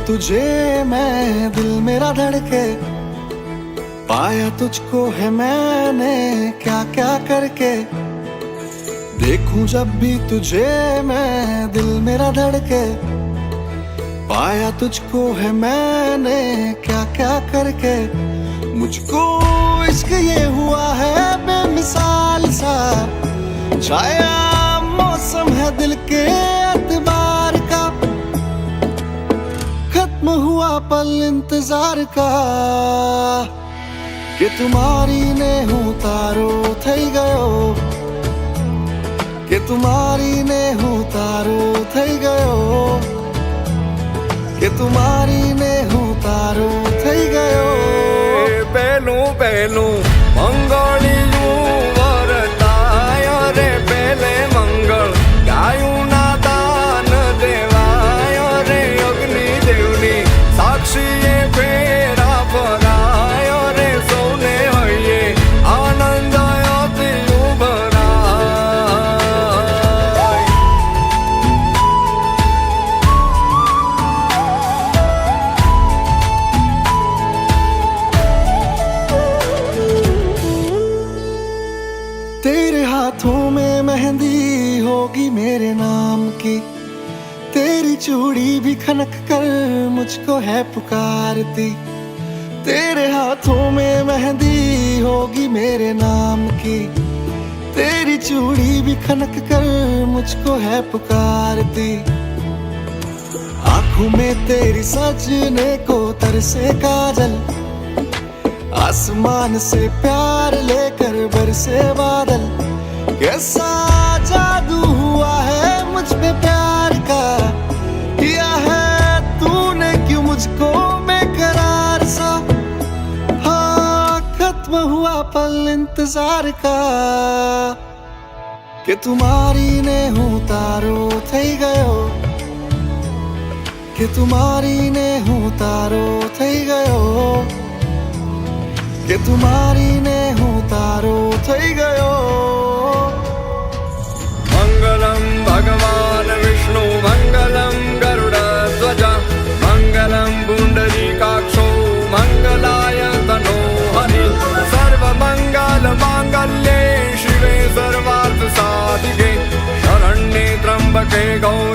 तुझे मैं दिल मेरा धड़के, पाया तुझको है मैंने क्या क्या करके। देखूं जब भी तुझे मैं दिल मेरा धड़के, पाया तुझको है मैंने क्या क्या करके। मुझको इश्क ये हुआ है बेमिसाल सा, छाया मौसम है दिल के एतबार का। खत्म हुआ पल इंतजार का, कि तुम्हारी ने हूँ तारो थई गयो, कि तुम्हारी ने हूँ तारो थई गयो, कि तुम्हारी ने हूँ तारो थई गयो। पहलू पहलू मंगलिયું વરતાય રે, પેલે મંગળ ગાયું ના દાન દેવાય રે, અગ્નિ દેવની સાક્ષીએ ફેરા ફરાય રે, સૌને હૈયે આનંદ અતિ ઉભરાય। तेरे हाथों में मेहंदी होगी मेरे नाम की, तेरी चूड़ी भी खनक कर मुझको है पुकारती। तेरे हाथों में मेहंदी होगी मेरे नाम की, तेरी चूड़ी भी खनक कर मुझको है पुकारती। आंखों में तेरी सजने को तरसे काजल, आसमान से प्यार लेकर बरसे बादल। कैसा जादू हुआ है मुझ पे प्यार का, किया है तूने क्यों मुझको बेकरार सा। हाँ, खत्म हुआ पल इंतजार का, कि तुम्हारी ने हूँ तारो थई गयो, कि तुम्हारी ने हूँ तारो थई गयो, कि तुम्हारी ने हूँ तारो थई गयो। मंगलम भगवान विष्णु मंगलम गरुड़ध्वज, मंगलम पुंडरीकाक्षो मंगलाय तनोहरि। सर्वमंगल मांगल्ये शिवे सर्वार्थ साधिके, शरण्ये त्र्यंबके गौरी